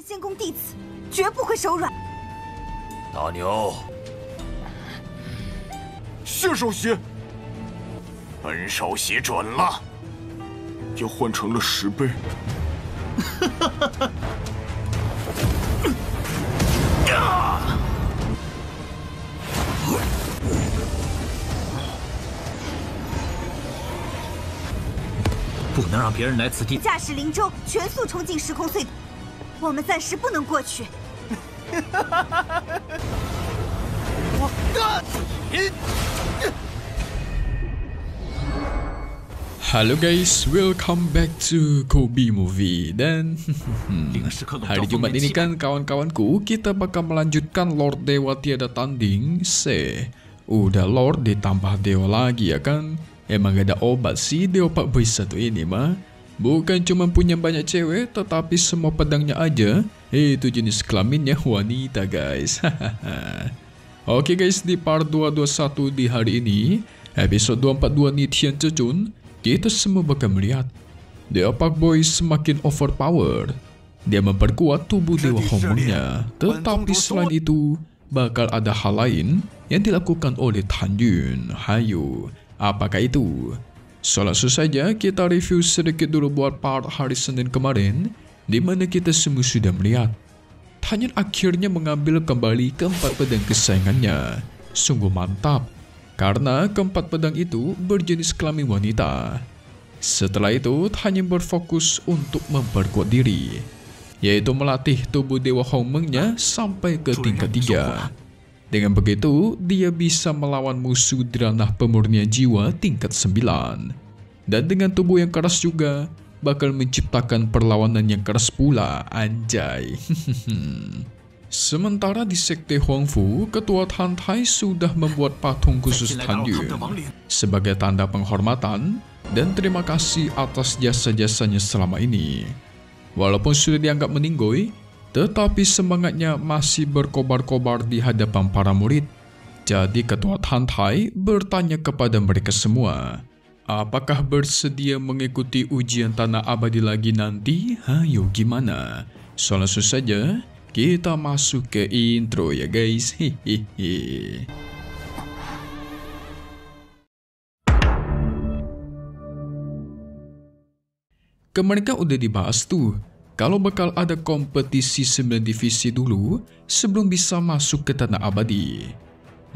魂仙宫弟子绝不会手软。大牛，谢首席。本首席准了，又换成了10倍。不能让别人来此地。驾驶灵舟全速冲进时空隧道，我们暂时不能过去。我干你Halo guys, welcome back to Kobe Movie. Dan hari Jumat ini kan kawan-kawanku, kita bakal melanjutkan Lord Dewa Tiada Tanding C. Udah Lord ditambah Dewa lagi ya kan. Emang gak ada obat sih Dewa Pak Boy 1 ini mah. Bukan cuma punya banyak cewek, tetapi semua pedangnya aja itu jenis kelaminnya wanita guys. Oke guys, di part 221 di hari ini, episode 242 Nitian Cecun, kita semua bakal melihat Dewa Pak Boy semakin overpower. Dia memperkuat tubuh Dewa Hongmengnya. Tetapi selain itu, bakal ada hal lain yang dilakukan oleh Tan Yun. Hayo, apakah itu? So langsung saja kita review sedikit dulu buat part hari Senin kemarin, di mana kita semua sudah melihat Tan Yun akhirnya mengambil kembali keempat pedang kesayangannya. Sungguh mantap, karena keempat pedang itu berjenis kelamin wanita. Setelah itu, Tan Yun berfokus untuk memperkuat diri, yaitu melatih tubuh Dewa Hongmengnya sampai ke tingkat 3. Dengan begitu, dia bisa melawan musuh di ranah pemurnian jiwa tingkat 9. Dan dengan tubuh yang keras juga, bakal menciptakan perlawanan yang keras pula, anjay. Sementara di Sekte Huangfu, Ketua Tan Tai sudah membuat patung khusus Tan Yun sebagai tanda penghormatan dan terima kasih atas jasa-jasanya selama ini. Walaupun sudah dianggap meninggoy, tetapi semangatnya masih berkobar-kobar di hadapan para murid. Jadi Ketua Tan Tai bertanya kepada mereka semua, apakah bersedia mengikuti ujian tanah abadi lagi nanti? Hayo gimana? So langsung saja kita masuk ke intro ya guys. Hehehe. Kemarin kan udah dibahas tuh, kalau bakal ada kompetisi 9 divisi dulu sebelum bisa masuk ke tanah abadi.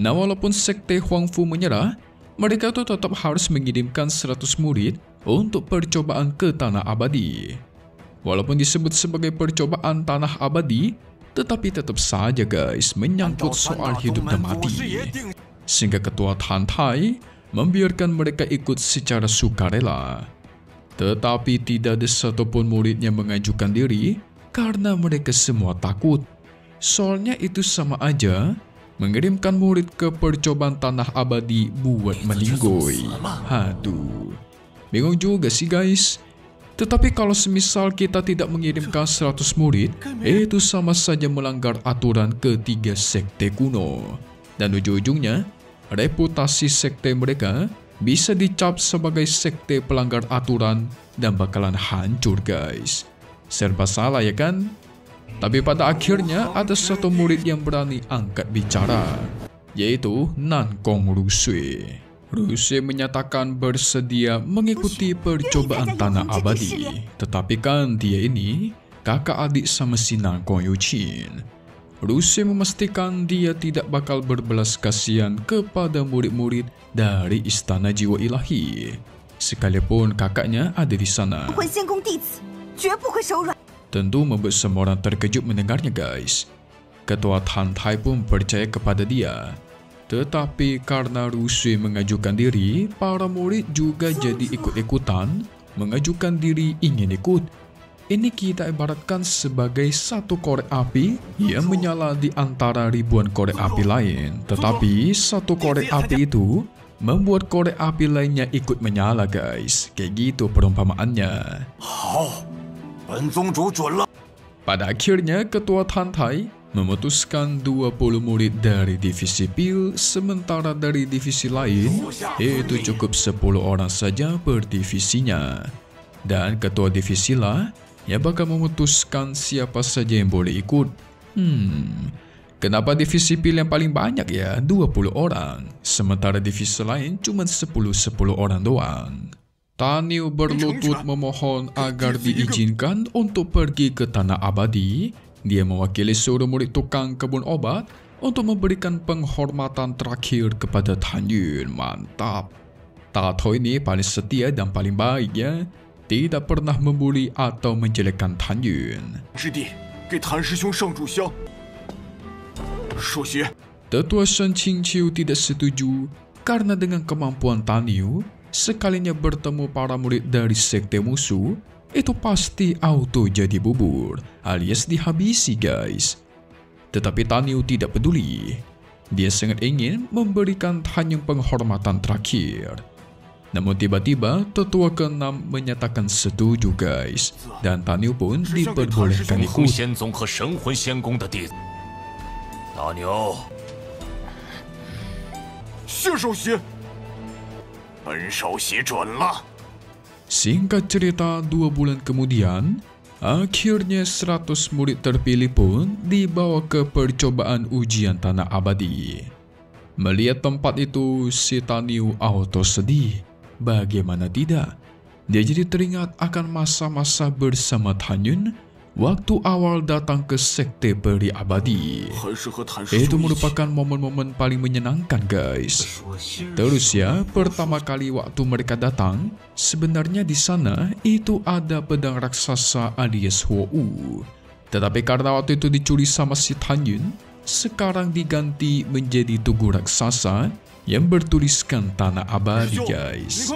Nah, walaupun Sekte Huangfu menyerah, mereka tuh tetap harus mengirimkan 100 murid untuk percobaan ke tanah abadi. Walaupun disebut sebagai percobaan tanah abadi, tetapi tetap saja guys menyangkut soal hidup dan mati. Sehingga Ketua Tan Tai membiarkan mereka ikut secara sukarela. Tetapi tidak ada satupun murid yang mengajukan diri karena mereka semua takut. Soalnya itu sama aja mengirimkan murid ke percobaan tanah abadi buat meninggoy. Aduh, bingung juga sih guys. Tetapi kalau semisal kita tidak mengirimkan 100 murid, itu sama saja melanggar aturan ketiga sekte kuno. Dan ujung-ujungnya, reputasi sekte mereka bisa dicap sebagai sekte pelanggar aturan dan bakalan hancur guys. Serba salah ya kan? Tapi pada akhirnya ada satu murid yang berani angkat bicara, yaitu Nankong Rusui. Rusui menyatakan bersedia mengikuti percobaan tanah abadi. Tetapi kan dia ini kakak adik sama si Nankong Yuchin. Rusui memastikan dia tidak bakal berbelas kasihan kepada murid-murid dari Istana Jiwa Ilahi, sekalipun kakaknya ada di sana. Tentu membuat semua orang terkejut mendengarnya guys. Ketua Tan Tai pun percaya kepada dia. Tetapi karena Rusui mengajukan diri, para murid juga jadi ikut-ikutan mengajukan diri ingin ikut. Ini kita ibaratkan sebagai satu korek api yang menyala di antara ribuan korek api lain. Tetapi satu korek api itu membuat korek api lainnya ikut menyala guys. Kayak gitu perumpamaannya. Pada akhirnya Ketua Tan Tai memutuskan 20 murid dari divisi Pil, sementara dari divisi lain itu cukup 10 orang saja per divisinya. Dan ketua divisi La yang bakal memutuskan siapa saja yang boleh ikut. Kenapa divisi pil yang paling banyak ya? 20 orang. Sementara divisi lain cuma 10-10 orang doang. Tan Niu berlutut memohon agar diizinkan untuk pergi ke Tanah Abadi. Dia mewakili seluruh murid tukang kebun obat untuk memberikan penghormatan terakhir kepada Tan Yun. Mantap. Tato ini paling setia dan paling baik ya. Tidak pernah membuli atau menjelekkan Tan Yun. Tetua Shen Qingqiu tidak setuju karena dengan kemampuan Tan Niu, sekalinya bertemu para murid dari sekte musuh, itu pasti auto jadi bubur alias dihabisi guys. Tetapi Tan Niu tidak peduli. Dia sangat ingin memberikan Tan Yun penghormatan terakhir. Namun tiba-tiba tetua ke-6 menyatakan setuju guys, dan Tan Niu pun diperbolehkan ikut. Singkat cerita, 2 bulan kemudian, akhirnya 100 murid terpilih pun dibawa ke percobaan ujian Tanah Abadi. Melihat tempat itu, si Tan Niu auto sedih. Bagaimana tidak? Dia jadi teringat akan masa-masa bersama Tan Yun waktu awal datang ke sekte peri abadi. Itu merupakan momen-momen paling menyenangkan guys. Terus ya, pertama kali waktu mereka datang, sebenarnya di sana itu ada pedang raksasa alias Huo. Tetapi karena waktu itu dicuri sama si Tan Yun, sekarang diganti menjadi tugu raksasa yang bertuliskan Tanah Abadi guys.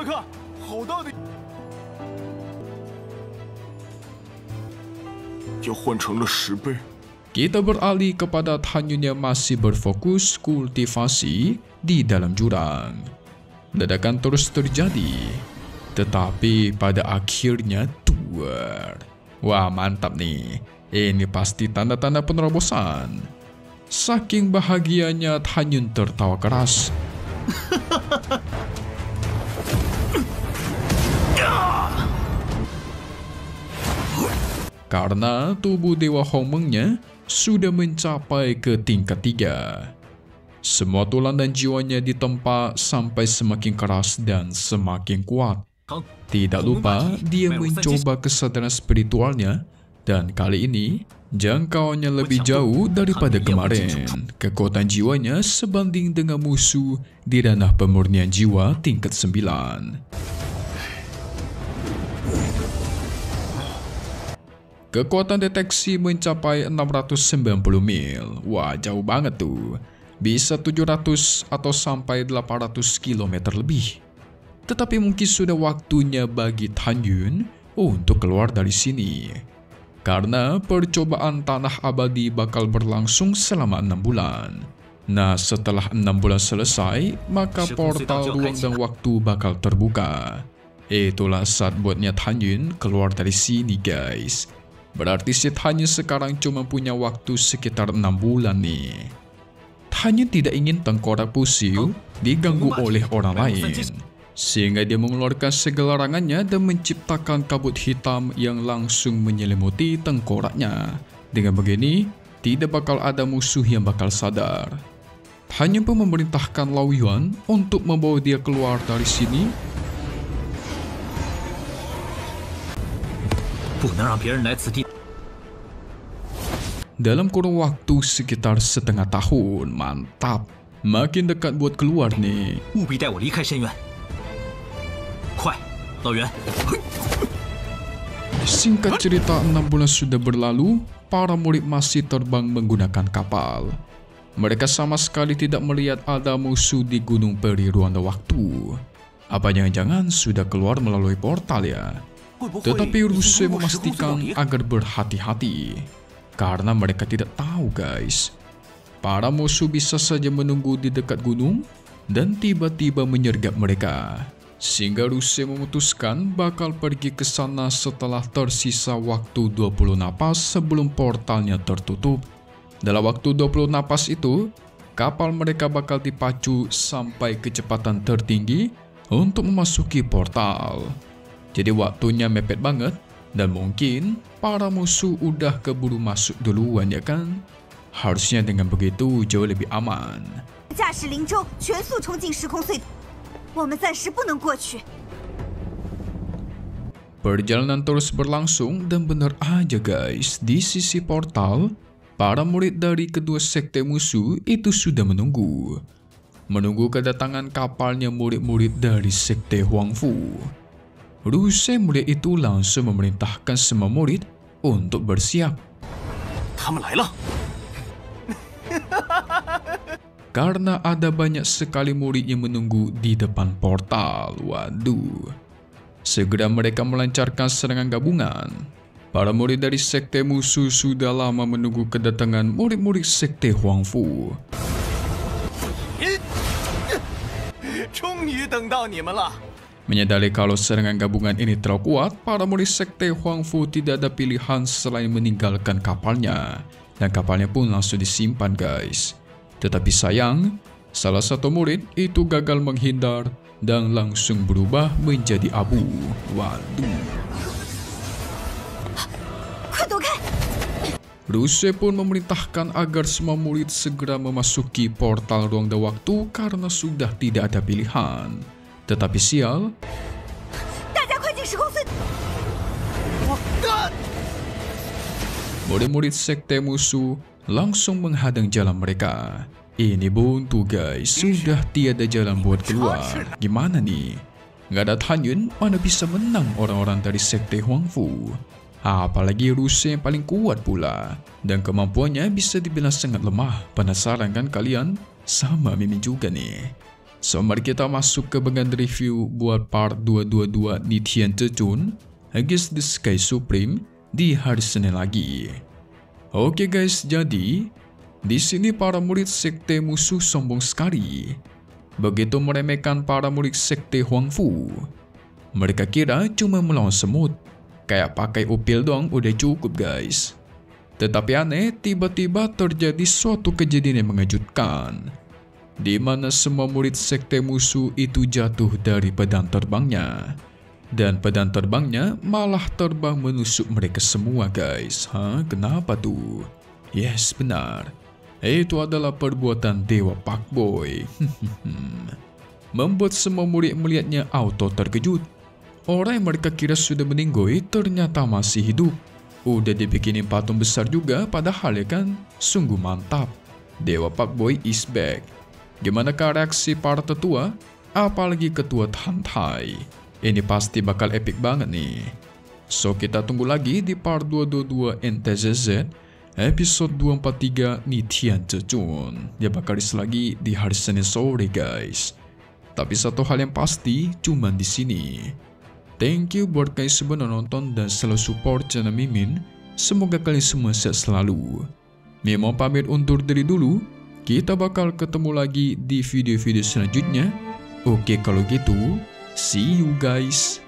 Kita beralih kepada Tan Yun yang masih berfokus kultivasi di dalam jurang. Ledakan terus terjadi, tetapi pada akhirnya tuar. Wah mantap nih, ini pasti tanda-tanda penerobosan. Saking bahagianya Tan Yun tertawa keras. Karena tubuh Dewa Hongmengnya sudah mencapai ke tingkat 3. Semua tulang dan jiwanya ditempa sampai semakin keras dan semakin kuat. Tidak lupa, dia mencoba kesadaran spiritualnya, dan kali ini jangkauannya lebih jauh daripada kemarin. Kekuatan jiwanya sebanding dengan musuh di ranah pemurnian jiwa tingkat 9. Kekuatan deteksi mencapai 690 mil. Wah, jauh banget tuh. Bisa 700 atau sampai 800 km lebih. Tetapi mungkin sudah waktunya bagi Tan Yun untuk keluar dari sini. Karena percobaan Tanah Abadi bakal berlangsung selama 6 bulan. Nah, setelah 6 bulan selesai, maka portal ruang dan waktu bakal terbuka. Itulah saat buatnya Tan Yun keluar dari sini guys. Berarti si Tan Yun sekarang cuma punya waktu sekitar 6 bulan nih. Tan Yun tidak ingin tengkorak Pusiu diganggu oleh orang lain, sehingga dia mengeluarkan segala larangannya dan menciptakan kabut hitam yang langsung menyelimuti tengkoraknya. Dengan begini, tidak bakal ada musuh yang bakal sadar. Tan Yun pun memerintahkan Lao Yuan untuk membawa dia keluar dari sini. Dalam kurun waktu sekitar setengah tahun. Mantap. Makin dekat buat keluar nih. Singkat cerita, 6 bulan sudah berlalu. Para murid masih terbang menggunakan kapal. Mereka sama sekali tidak melihat ada musuh di Gunung Peri Ruang dan Waktu. Apa jangan-jangan sudah keluar melalui portal ya? Tetapi Rushe memastikan agar berhati-hati, karena mereka tidak tahu guys. Para musuh bisa saja menunggu di dekat gunung dan tiba-tiba menyergap mereka. Sehingga Rushe memutuskan bakal pergi ke sana setelah tersisa waktu 20 napas sebelum portalnya tertutup. Dalam waktu 20 napas itu, kapal mereka bakal dipacu sampai kecepatan tertinggi untuk memasuki portal. Jadi waktunya mepet banget, Dan mungkin para musuh udah keburu masuk duluan ya kan? Harusnya dengan begitu jauh lebih aman. 驾驶灵舟全速冲进时空隧道，我们暂时不能过去。 Perjalanan terus berlangsung dan benar aja guys, di sisi portal, para murid dari kedua sekte musuh itu sudah menunggu. Menunggu kedatangan kapalnya murid-murid dari sekte Huangfu. Ruse murid itu langsung memerintahkan semua murid untuk bersiap. 他们来了。 Karena ada banyak sekali murid yang menunggu di depan portal. Waduh. Segera mereka melancarkan serangan gabungan. Para murid dari sekte musuh sudah lama menunggu kedatangan murid-murid sekte Huangfu. 终于等到你们了。 Menyadari kalau serangan gabungan ini terlalu kuat, para murid sekte Huangfu tidak ada pilihan selain meninggalkan kapalnya. Dan kapalnya pun langsung disimpan guys. Tetapi sayang, salah satu murid itu gagal menghindar dan langsung berubah menjadi abu. Waduh. Ruse pun memerintahkan agar semua murid segera memasuki portal ruang dan waktu karena sudah tidak ada pilihan. Tetapi sial, murid-murid sekte musuh langsung menghadang jalan mereka. Ini buntu guys, sudah tiada jalan buat keluar. Gimana nih? Nggak ada Tanyun, mana bisa menang orang-orang dari sekte Huangfu? Apalagi Ruse yang paling kuat pula. Dan kemampuannya bisa dibilang sangat lemah. Penasaran kan kalian? Sama Mimin juga nih. So mari kita masuk ke bagian review buat part 222 Nitian Cecun Against the Sky Supreme di hari Senin lagi. Oke guys, jadi di sini para murid sekte musuh sombong sekali. Begitu meremehkan para murid sekte Huangfu. Mereka kira cuma melawan semut. Kayak pakai upil doang udah cukup guys. Tetapi aneh, tiba-tiba terjadi suatu kejadian yang mengejutkan. Di mana semua murid sekte musuh itu jatuh dari pedang terbangnya. Dan pedang terbangnya malah terbang menusuk mereka semua guys. Hah? Kenapa tuh? Yes, benar. Itu adalah perbuatan Dewa Pakboy. Membuat semua murid melihatnya auto terkejut. Orang yang mereka kira sudah meninggoy ternyata masih hidup. Udah dibikinin patung besar juga padahal ya kan? Sungguh mantap. Dewa Pakboy is back. Gimanakah reaksi para tetua? Apalagi ketua Tantai. Ini pasti bakal epic banget nih. So kita tunggu lagi di part 222 NTZZ episode 243 Nitian Cecun. Dia bakal rilis lagi di hari Senin sore guys. Tapi satu hal yang pasti cuman di sini. Thank you buat kalian semua nonton dan selalu support channel Mimin. Semoga kalian semua sehat selalu. Mimin mau pamit undur diri dulu. Kita bakal ketemu lagi di video-video selanjutnya. Oke kalau gitu, see you guys.